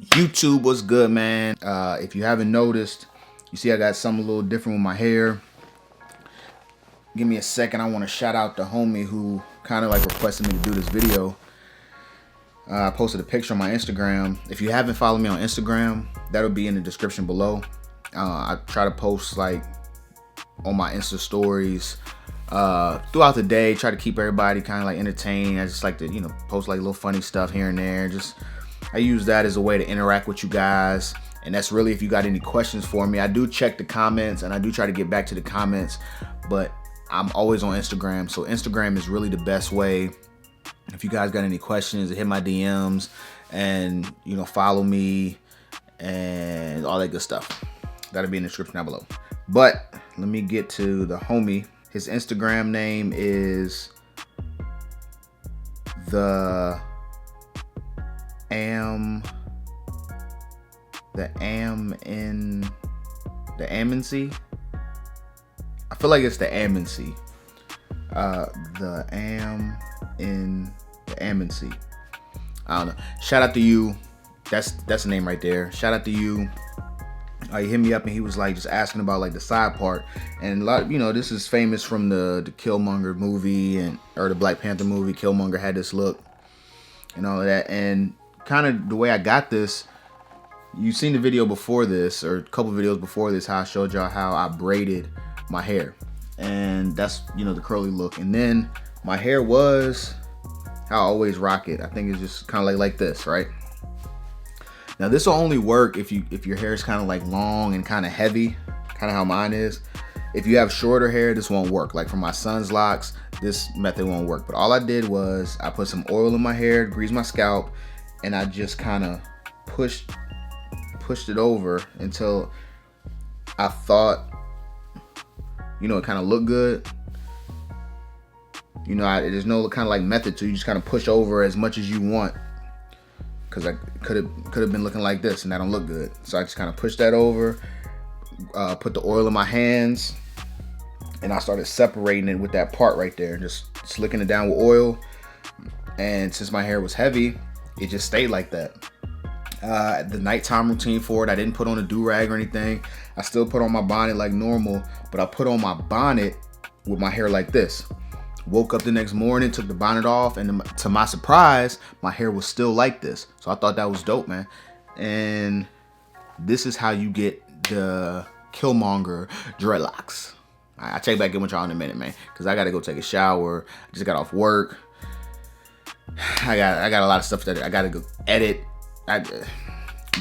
YouTube, what's good, man? If you haven't noticed, you see I got something a little different with my hair. Give me a second. I want to shout out the homie who kind of like requested me to do this video. I posted a picture on my Instagram. If you haven't followed me on Instagram, that'll be in the description below. I try to post like on my Insta stories throughout the day. Try to keep everybody kind of like entertained. I just like to, post like little funny stuff here and there. I use that as a way to interact with you guys. And that's really if you got any questions for me. I do check the comments and I do try to get back to the comments, but I'm always on Instagram. So Instagram is really the best way. If you guys got any questions, hit my DMs and, follow me and all that good stuff. That'll be in the description down below. But let me get to the homie. His Instagram name is the Amnesty. I feel like it's the Amnesty. The Amnesty. I don't know. Shout out to you. That's the name right there. Shout out to you. He hit me up and he was like just asking about like the side part, and a lot, this is famous from the Killmonger movie or the Black Panther movie. Killmonger had this look and all of that, and kind of the way I got this, you've seen the video before this or a couple videos before this, how I showed y'all how I braided my hair, and that's the curly look. And then my hair was how I always rock it. I think it's just kind of like this, right? Now this will only work if your hair is kind of like long and kind of heavy, kind of how mine is. If you have shorter hair, this won't work. Like for my son's locks, this method won't work. But all I did was I put some oil in my hair, greased my scalp, and I just kind of pushed it over until I thought, it kind of looked good. There's no kind of like method to, you just kind of push over as much as you want, because I could have been looking like this and that don't look good. So I just kind of pushed that over, put the oil in my hands, and I started separating it with that part right there, just slicking it down with oil. And since my hair was heavy, it just stayed like that. The nighttime routine for it, I didn't put on a do-rag or anything. I still put on my bonnet like normal, but I put on my bonnet with my hair like this. Woke up the next morning, took the bonnet off, and to my surprise, my hair was still like this. So I thought that was dope, man. And this is how you get the Killmonger dreadlocks. I'll check back in with y'all in a minute, man, because I gotta go take a shower. I just got off work. I got a lot of stuff that I gotta go edit.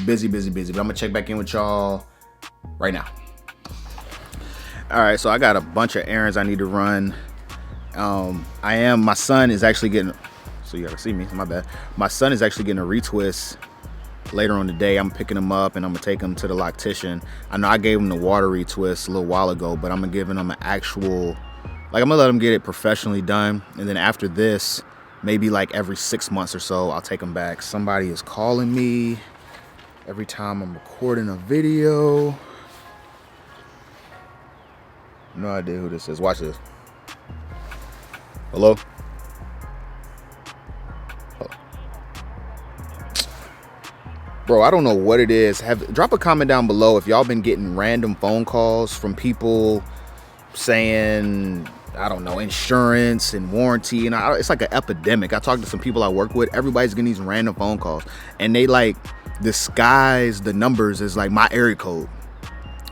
Busy, but I'm gonna check back in with y'all right now. All right, so I got a bunch of errands I need to run. My son is actually getting, so you gotta see me, my bad. My son is actually getting a retwist later on today. I'm picking him up and I'm gonna take him to the loctician. I know I gave him the water retwist a little while ago, but I'm gonna give him an actual, I'm gonna let him get it professionally done. And then after this, maybe like every 6 months or so, I'll take him back. Somebody is calling me every time I'm recording a video. No idea who this is. Watch this. Hello? Oh. Bro, I don't know what it is. Drop a comment down below if y'all been getting random phone calls from people saying, I don't know, insurance and warranty, and it's like an epidemic. I talked to some people I work with. Everybody's getting these random phone calls, and they like disguise the numbers as like my area code.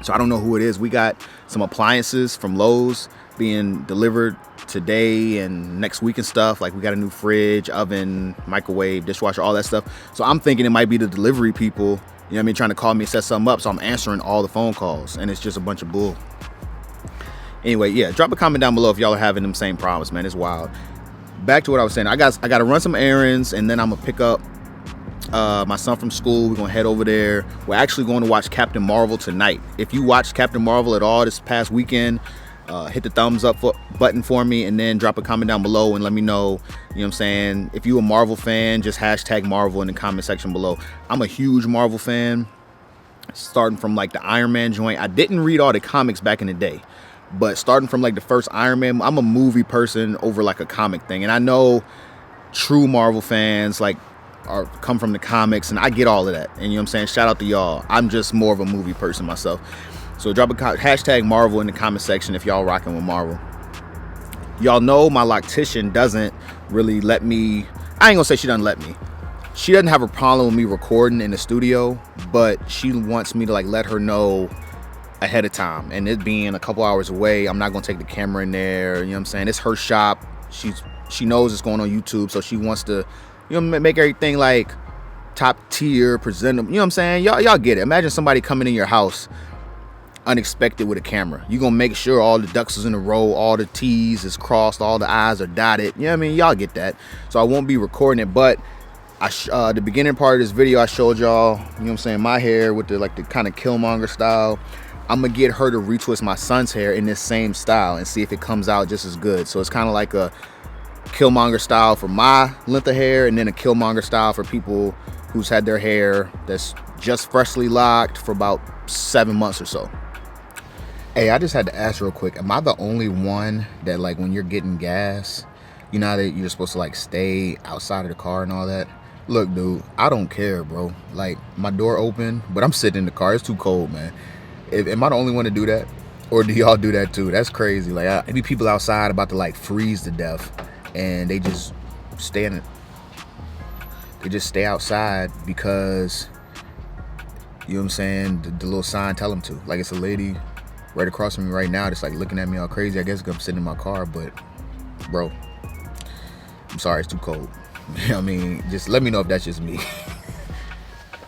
So I don't know who it is. We got some appliances from Lowe's being delivered today and next week and stuff. Like we got a new fridge, oven, microwave, dishwasher, all that stuff. So I'm thinking it might be the delivery people, trying to call me and set something up. So I'm answering all the phone calls, and it's just a bunch of bull. Anyway, yeah, drop a comment down below if y'all are having them same problems, man. It's wild. Back to what I was saying. I got to run some errands, and then I'm gonna pick up my son from school. We're gonna head over there. We're actually going to watch Captain Marvel tonight. If you watched Captain Marvel at all this past weekend, hit the thumbs up button for me, and then drop a comment down below and let me know, if you a Marvel fan, just hashtag Marvel in the comment section below. I'm a huge Marvel fan, starting from like the Iron Man joint. I didn't read all the comics back in the day, but starting from like the first Iron Man, I'm a movie person over like a comic thing. And I know true Marvel fans, like are come from the comics, and I get all of that. And you know what I'm saying? Shout out to y'all. I'm just more of a movie person myself. So drop a hashtag Marvel in the comment section if y'all rocking with Marvel. Y'all know my loctician doesn't really let me. I ain't gonna say she doesn't let me. She doesn't have a problem with me recording in the studio, but she wants me to like let her know ahead of time. And it being a couple hours away, I'm not gonna take the camera in there. You know what I'm saying? It's her shop. She knows it's going on YouTube, so she wants to, you know, make everything like top tier, presentable. You know what I'm saying? Y'all get it. Imagine somebody coming in your house unexpected with a camera. You gonna make sure all the ducks is in a row, all the T's is crossed, all the I's are dotted. You know what I mean? Y'all get that. So I won't be recording it, but the beginning part of this video I showed y'all, you know what I'm saying, my hair with the like the kind of Killmonger style. I'm gonna get her to retwist my son's hair in this same style and see if it comes out just as good. So it's kind of like a Killmonger style for my length of hair, and then a Killmonger style for people who's had their hair that's just freshly locked for about 7 months or so. Hey, I just had to ask real quick, am I the only one that, like, when you're getting gas, you know that you're supposed to like stay outside of the car and all that? Look, dude, I don't care, bro. Like, my door open, but I'm sitting in the car. It's too cold, man. Am I the only one to do that? Or do y'all do that too? That's crazy. Like, maybe people outside about to like freeze to death, and they just stay in it. They just stay outside because, you know what I'm saying, the little sign tell them to. Like, it's a lady right across from me right now that's like looking at me all crazy. I guess I'm sitting in my car, but bro, I'm sorry, it's too cold. You know what I mean? Just let me know if that's just me.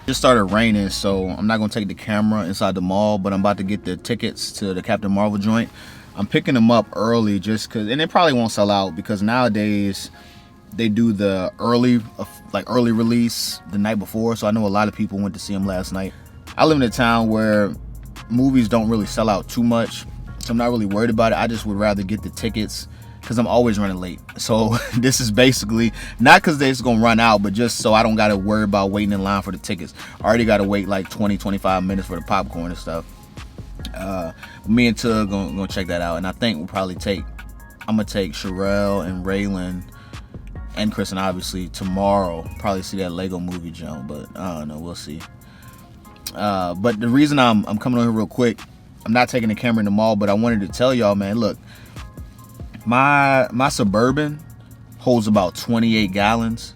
Just started raining, so I'm not gonna take the camera inside the mall, but I'm about to get the tickets to the Captain Marvel joint. I'm picking them up early just cause, and it probably won't sell out because nowadays they do the early release the night before. So I know a lot of people went to see them last night. I live in a town where movies don't really sell out too much, so I'm not really worried about it. I just would rather get the tickets because I'm always running late. So this is basically not because they're just gonna run out, but just so I don't gotta worry about waiting in line for the tickets. I already gotta wait like 20-25 minutes for the popcorn and stuff. Me and Tug gonna check that out, and I think we'll probably I'm gonna take Sherelle and Raylan and Chris, and obviously tomorrow probably see that Lego movie jump, but I don't know, we'll see. But the reason I'm coming on here real quick, I'm not taking the camera in the mall, but I wanted to tell y'all, man, look, my Suburban holds about 28 gallons.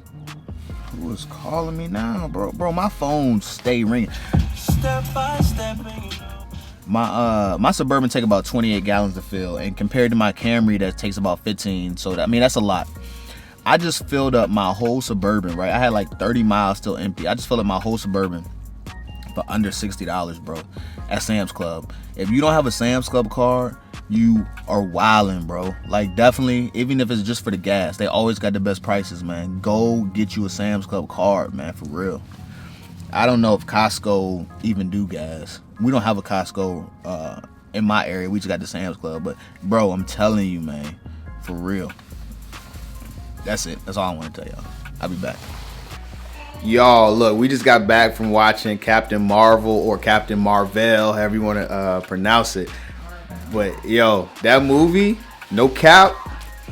Who is calling me now, bro? Bro, my phone stay ringing. Step by step. My Suburban take about 28 gallons to fill, and compared to my Camry that takes about 15, so that's a lot. I just filled up my whole Suburban, right? I had like 30 miles still empty. I just filled up my whole Suburban for under $60, bro, at Sam's Club. If you don't have a Sam's Club card, you are wildin', bro. Like, definitely, even if it's just for the gas, they always got the best prices, man. Go get you a Sam's Club card, man, for real. I don't know if Costco even do gas. We don't have a Costco in my area. We just got the Sam's Club. But, bro, I'm telling you, man, for real. That's it. That's all I want to tell y'all. I'll be back. Y'all, look, we just got back from watching Captain Marvel, or Captain Marvel, however you want to pronounce it. But, yo, that movie, no cap,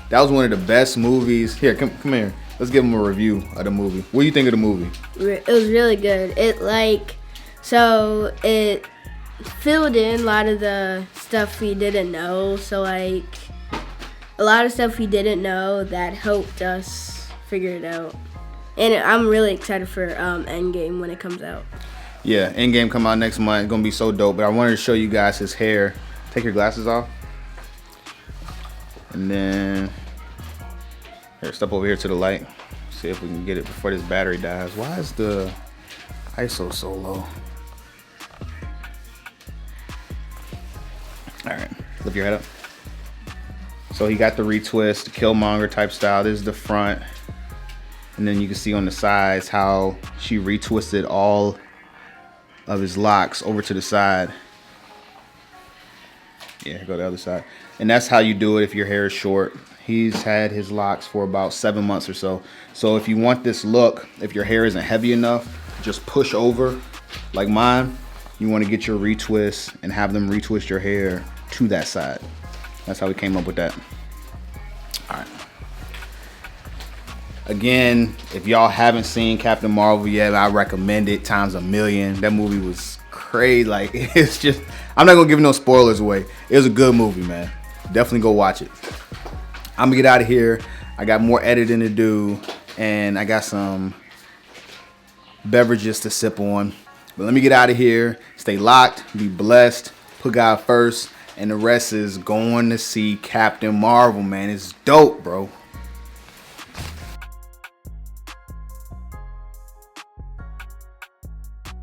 that was one of the best movies. Here, come here. Let's give them a review of the movie. What do you think of the movie? It was really good. It filled in a lot of the stuff we didn't know. So, like, a lot of stuff we didn't know that helped us figure it out. And I'm really excited for Endgame when it comes out. Yeah, Endgame come out next month. It's going to be so dope. But I wanted to show you guys his hair. Take your glasses off. And then, here, step over here to the light. See if we can get it before this battery dies. Why is the ISO so low? All right, lift your head up. So he got the retwist, the Killmonger type style. This is the front. And then you can see on the sides how she retwisted all of his locks over to the side. Yeah, go to the other side. And that's how you do it if your hair is short. He's had his locks for about 7 months or so. So if you want this look, if your hair isn't heavy enough, just push over like mine. You want to get your retwist and have them retwist your hair to that side. That's how we came up with that. All right. Again, if y'all haven't seen Captain Marvel yet, I recommend it times a million. That movie was crazy. Like, it's just, I'm not gonna give no spoilers away. It was a good movie, man. Definitely go watch it. I'm gonna get out of here. I got more editing to do, and I got some beverages to sip on. But let me get out of here. Stay locked, be blessed, put God first, and the rest is going to see Captain Marvel, man. It's dope, bro.